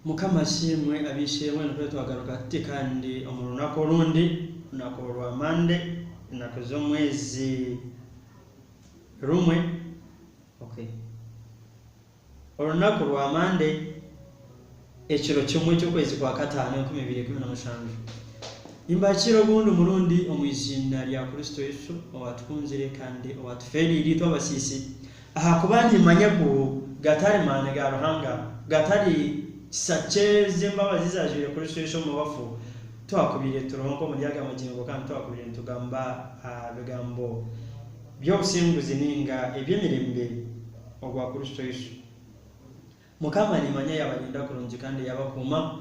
Mukamashimwe abishimwe no twagaruka kandi omurunako rundi runako rwa mande nakoze mwezi rumwe orunako rwa mande ekiro kimwe cyo kwezi kwa katano 2015 imbakiro gundi murundi omwizina lya Kristo Yesu owatukunzire kandi owatuferiri twabasisi aha kubandi manyaku gatari mane ga ruhanga gatari sacheze mbabazi zajire Kristo Yesu mu bafu twakubire turonko mu ryaga magingo kandi twakubire tugamba bigambo byo busimbuzi ninga ebyemirembe ogwa Kristo Yesu mukama ni manya yabarinda kurungi kandi yabakuma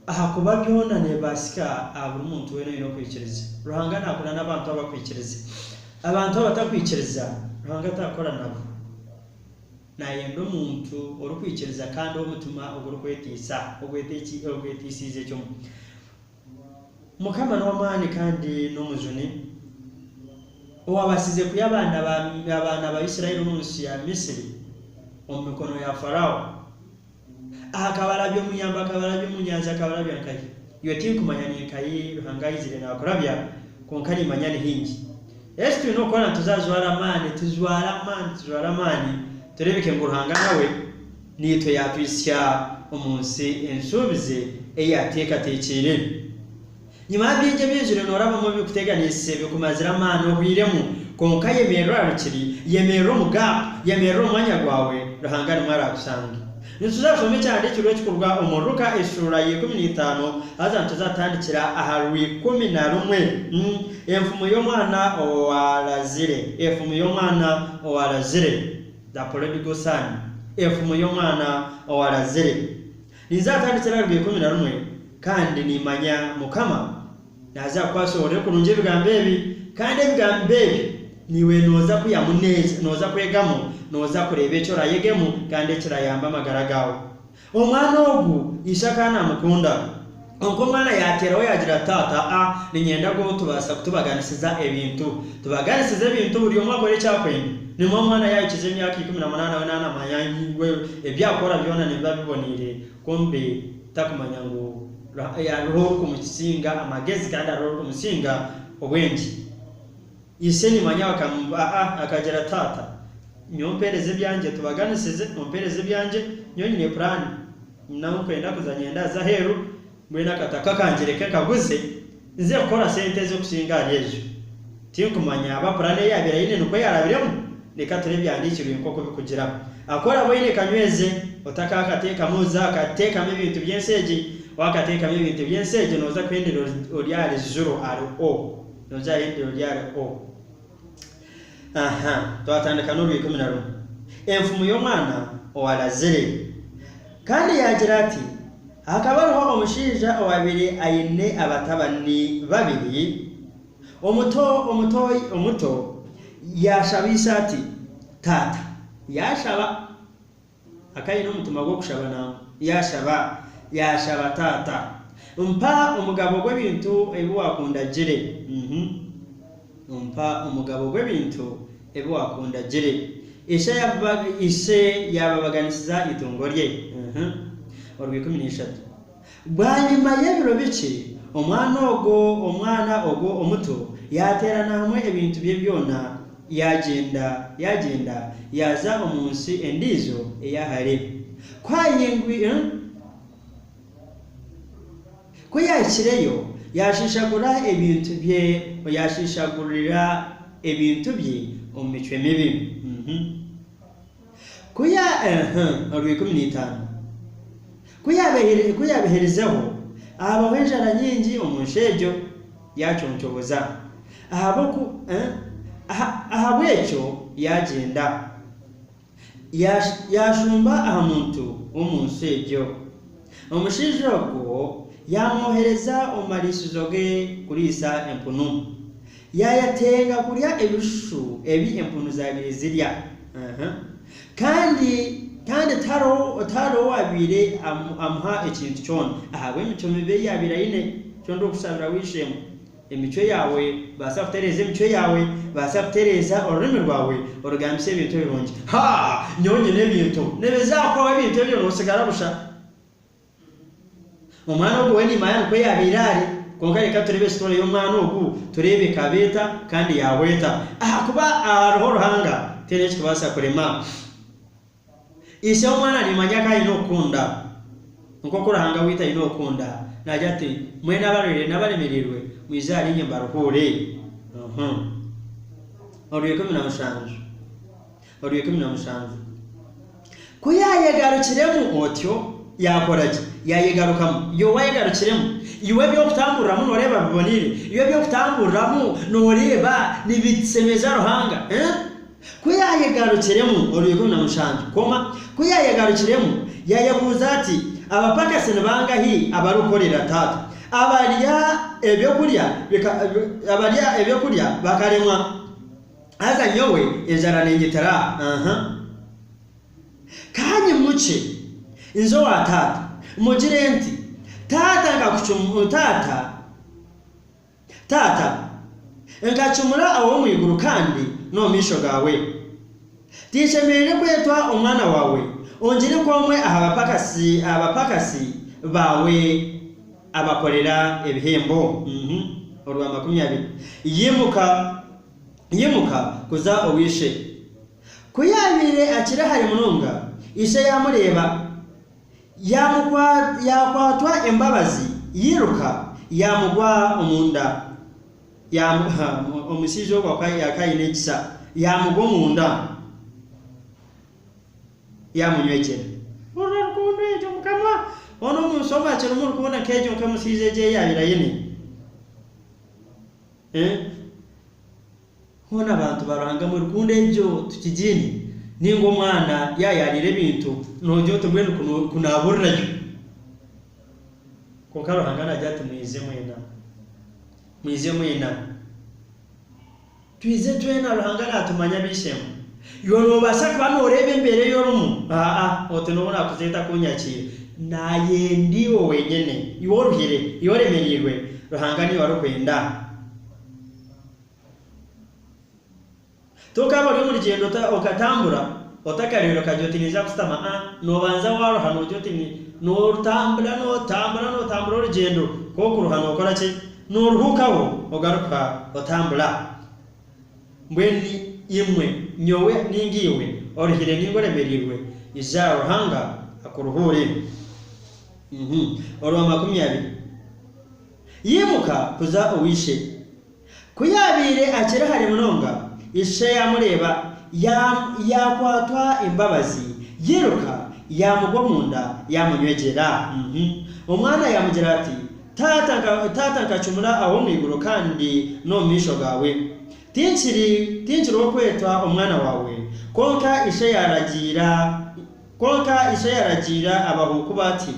aha kuba byona ne basika aburi muntu wene no kwikiriza ruhanga nakuna n'abantu abakwikiriza abantu batakwikiriza ruhanga takora nabo naye ndo muntu orukwikiriza kandi omutuma ogurukwetisa ogwetisize cyo mukama n'omani kandi n'omuzuni owabasize kuyabana ba Isirayeli mu nsi ya Misiri omikono ya Farao akabarabyo muyamba akabarabyo munyanza akabarabyo nkayi yoti kumanyani nkayi ruhanga izire na akorabya konkani manyani hingi estu no kora tuzazwara mani turebeke ngo ruhanga nawe nito yatwisya umunsi ensubize eyateka tekire nyuma byinje bizire noraba mu bikuteganise bikumazira mani ohwiremu konka yemerera rukiri yemerera muga yemerera umwanya gwawe ruhanga nimara kusanga nituzasome cyane kiro cy'kurwa umuruka isura ye 15 azantuzatandikira aharwi 11 emfumo yo mwana owarazire da prodigal son emfumo yo mwana owarazire nizatandikira rwe 11 kandi nimanya mukama naza kwasore kurunje bigambebi kandi bigambebi niwe noza kuyamuneza noza kwegamo noza kurebe cyo rayegemo kandi kirayamba magaragawo omwana ogu ishakana mukunda onko mwana yatera we yagira tata ninyenda go tubasa kutubaganisiza ebintu buri omwagore cyakwenda ni mwana yayikize imyaka 18 we nana mayanyi we ebyakora byona nibabibonire kombe takumanya ngo ya roho kumusinga amagezi kandi roho kumusinga obwengi iseni manya bakamba akagera tata nyompereze byanje tubaganisize nyompereze byanje nyonyine plan nawo kwenda kuzanyenda za heru mwena kataka kangereka kaguze nze gukora sente zo kusinga ejo tinkumanya abapurane yabira yine nuko yarabiremo reka ture byandikirwe nkoko bikugira akora boyine kanyweze otaka akateka muza akateka ibintu byenseje wakateka ibintu byenseje noza kwendera oryari 0 noza yendera oryari o twatandika n'urw'ikumi enfumu y'omwana owarazire kandi yagira ati hakabaho omushija owabiri ayine abatabani babiri omuto yashabisa ati tata yashaba akayina omutima gwo kushaba nawe yashaba tata mpa omugabo gw'ebintu ebiwakunda gire mpa omugabo gw'ebintu ebiwakunda gire ise yababaganisiza itungo rye urw'ikumi bwanyuma y'ebiro bike omwana ogo omuto yaterana hamwe ebintu bye byona yagenda yaza omunsi endizo eyahare kwayakireyo yashishagurira ebintu bye omu micwe mibi urw'ikumi kuyabeherezaho ahabaho enjara nyingi omunshejo yaconcoboza ahabwekyo yagenda yashumba aha muntu w'omunshejo omushiija ogwo yamwohereza omumalisizo ge kuriisa empunu yayatenga kurya ebishu ebi empunu zabire zirya kandi taro wabire amuha ekintu kyona ahabwe emico mibi yabira yine kyondo okusabira wishemu emico yawe basa kutereza emico yawe basa kutereza olulimi rwawe orugambisa ebintu birungi nyonye n'ebintu nebezakwaho ebintu ebyo nosigara busha omwana ogwo wenima yanukwe yabirari konka reka turebe sitori y'omwana ogu turebe kabeta kandi yaweta kuba aroho ruhanga tere kibasa kurema ise omwana nimanya kayi nokunda nko kurahanga wita inokunda najati mwena barere nabalemerirwe mwizari nyemba ruhure orw'ikumi na mushanju kuyayegarukiremu otyo yakoraje yayegarukamo yo wayegarukiremu iwe byo kutamburamo noreba bibonire iwe byo kutamburamo noreba nibitsemeza ruhanga kuyayegarukiremu orw'ikumi na mushanju kuyayegarukiremu yayabuza ati abapakasi bangahi abarukorera tata abarya ebyo kurya bakaremwa aza nyowe enjara nengitara kanye muce inzo wa tata mugire nti tata ngakucumu tata ngacumura awo mwiguru kandi no misho gawe tishemerere kwetwa omwana wawe onjire komwe abapakasi bawe abakorera ebihembo orwa 20 yimuka kuza owishe kuyabire akira hari mununga ishe yamureba yakwatwa embabazi yiruka yamugwa omunda omusijo kwa yakayine kisa yamugwa omunda yamunywekera urarukundo ejo mukama ono musoma cyane muri kubona kejo kamusize je yabira yene hona abantu baranga muri kunde ejo tukijini ningo mwana yayarire bintu nojo tubwene kunaburrayo kokaro hangana jati mwize mwena twize twena ruhangana atumanya bishemu yono basa banorebe mbere yorumu otenobona kuzeta kunyakira naye ndiwo wenyene yoruhire yoremerirwe ruhangani warukwenda tokaba muri gendo okatambura otakarero kajotiniza kustama nobanza waro hano jotini no tambura urugendo ko kuruhano okora ki noruhukaho ogaruka otambura mbweni imwe nyowe ningiwe orihire ningoremerirwe iza ruhanga akuruhure orwa 20 yimuka kuza uwishe kuyabire akira hari munonga ishe yamureba yakwatwa imbabazi yiruka yamugwa munda yamunywegera umwana yamugira ati tata nkacumura aho mwiguru kandi no misho gawe tinchiri wo kwetwa umwana wawe konka ishe yaragira abahuku bati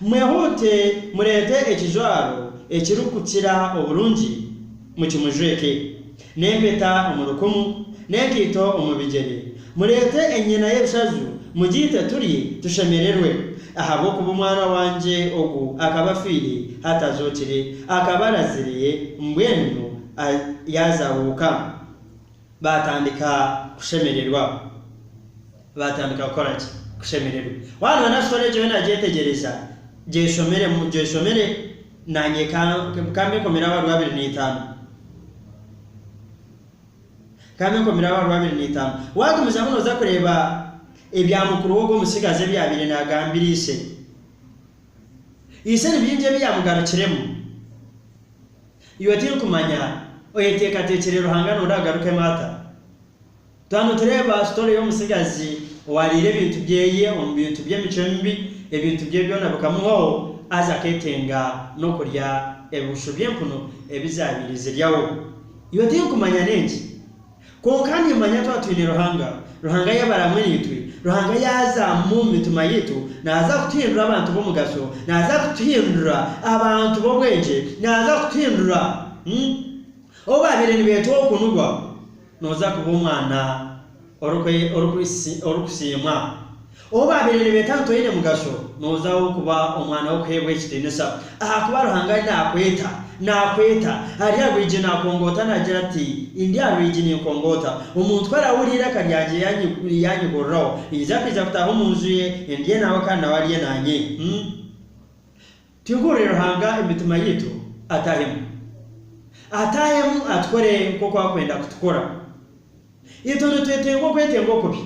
mwehute murete ekijwaro ekirukukira oburungi mukimujweke nempeta umurukumu nenkito umubigere murete enyina y'ebishazu mugite turi tushemererwe ahabo kuba umwana wanje ogu akabafiri hatazokire akabaraziriye mbwenu yazabuka batandika kushemererwa batandika gukora ki kushemererwa wana nasore je nagetegereza jesomere nanye kambe komera abantu 25 kambe komera abantu 25 wagumiza muno za kureba ebyamukuru wo musigaze byabire nagambirise ise nibinje byamugarukiremo iyo kumanya oyeteka tekerero hangano ndagaruke mata tano tureba story yo musigazi walire bintu byeye bintu by'emicembi ebintu bye byona bukamuho aza ketenga no kurya ebusho byempuno ebizabirize lyawo iyo kumanya nengi konkani manya twatwine ruhanga yabaramwe nitwe ruhanga yaza mu mituma yitu naza kutindura abantu bo mugaso naza kutindura abantu bo bweje naza kutindura obabire nibeto okunugwa noza kuba umwana orukusimwa obabire nibetanto yine mugaso noza kuba umwana wo kwebwe kitenesa kuba ruhanga nakweta ari agwije nakongota nagira ati indi arwije ni kongota umuntu arawurira karyaje yanyigorraho izakiza kutaho munzuye indiye nawe kandi awariye nanye tugurira hanga imitima yitu atahemu atkore ko kwakwenda kutukora ito twetengo kwetengo kubi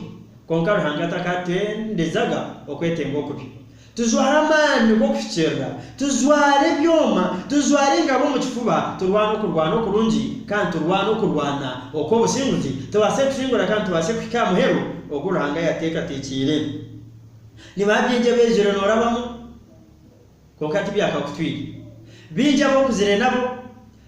konkara hanga takatendezaga okwetengo kubi tuzwara mani go kufikira tuzware byoma tuzware ngabo mu kifuba kurwana kurungi kandi kurwana uko businguzi tubase tushingura kandi tubase kwika muhero oguranga yateka tekire ni babyinje bezero norabamo konkati byaka kutwiri bijya bo kuzire nabo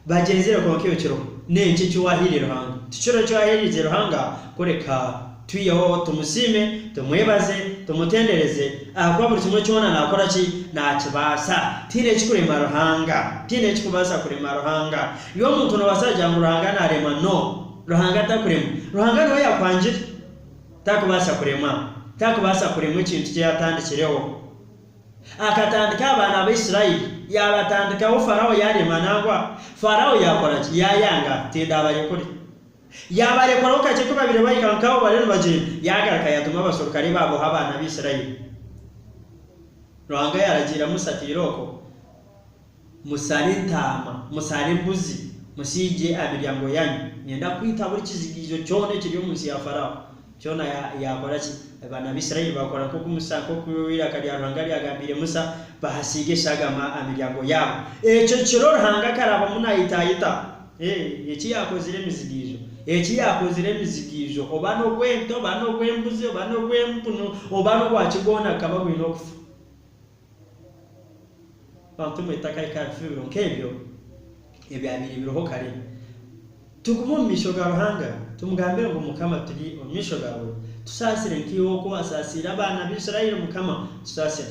bagenzere konkeyo kiro nenki cyuwahirira hanga ticiro cyuwahirije ruhanga kureka tuyeho tumusime tumwebaze tumutendereze akwa buri kimwe cyona nakora ki nakibasa tine kikurema ruhanga tine kikubasa kurema ruhanga iyo muntu no basajya mu ruhanga narema no ruhanga takurema ruhanga no yakwanjira takubasa kurema ikintu cyatandikireho akatandika abana b'Israeli yabatandika wo Farao yarema nangwa Farao yakora ki yayanga tindabare kuri yabare kwa ukache kuba bire bayikankaho bareno baje yagaraka yatuma abasorukari babo habana b'Israeli ruhanga yaragira musatiroko musari ntama musari mbuzi musije amiryango yanyu nyenda kwita buri kizigizo cyone kiri munsi ya Farao cyona yakora ki abana b'Israeli bakora ko kumusako kuwira kari ruhanga yagambire Musa bahasige shagama amiryango yabo eco kiro ruhanga karaba munayitayita iki yakozire mizigijo obano kwento bano kwembuzi obano kwempuno obano kwakigona kabagwino kufa bantu mwitakai kafiro nkebyo ebyabiri biroho kare tukumumisho garuhanga tumugambire ngo mukama turi omisho gawe tusasire nkiyo ko asasira abana b'Israeli mukama tusasire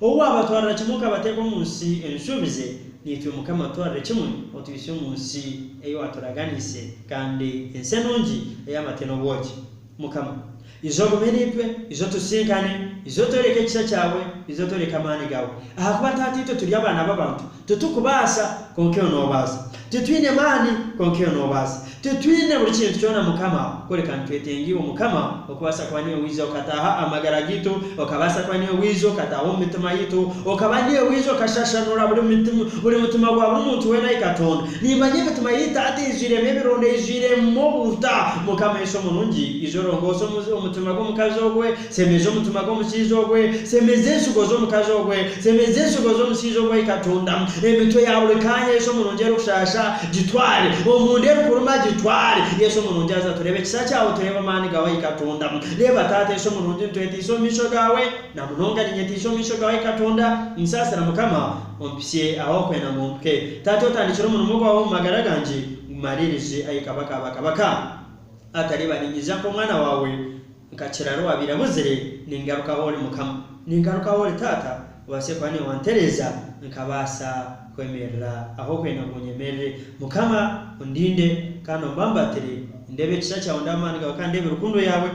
owa abatwara kimuka bateko munsi enshubize nitwe mukama twara kimwe otwishe munsi eyo aturaganise kandi ensenungi eyamateno boki mukama izo gomenipe izo tusinkane izo toreke kisa cyawe izo toreka mani gawe ahakuba tatito turi abana b'abantu tutukubasa konke no basa tetwine mani konke no basi tetwine buri kintu cyona mukama koleka ntwetengiwe mukama okubasa kwa niyo wizo kataha amagara gitu okabasa kwa niyo wizo kataha umutima yitu okabaniye wizo kashashanura buri mutima gwa buri muntu wena ikatonda nimanye mutima yita atizire mebironde izire mobuta mukama yeso munungi izorongoso umutima gwo mukazogwe semezo umutima gwo musizogwe semeze sugozo mukazogwe semeze sugozo musizogwe ikatonda emitwe yawe kanya yeso munungi rushasha gitware omunde rukuruma gitware yeso munungi aza turebe kisa cyawe turebe mani gawe ikatonda reba tate yeso munungi twete iso misho gawe na munonga nyeti iso misho gawe ikatonda insasa na mukama ompise aho kwena mumke tate otandikira umuntu mugwaho magara ganje maririze ayikabaka atariba ninyiza ko mwana wawe nkakiraro abirabuzire ningaruka hore mukama ningaruka hore tata wase kwani wantereza nkabasa kwemerera aho kwena kunyemerere mukama undinde kano mbambatire ndebe kisa cyawe ndamani gawe kandi ndebe rukundo yawe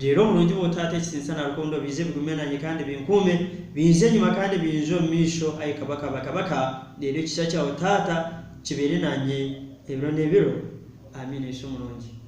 rero mulungi botate kinsana rukundo bize bigumenanye kandi binkume bize nyuma kandi binzo misho ayikabaka rero kisa cyawe tata kibere nanye ebiro nebiro amina Yesu mulungi.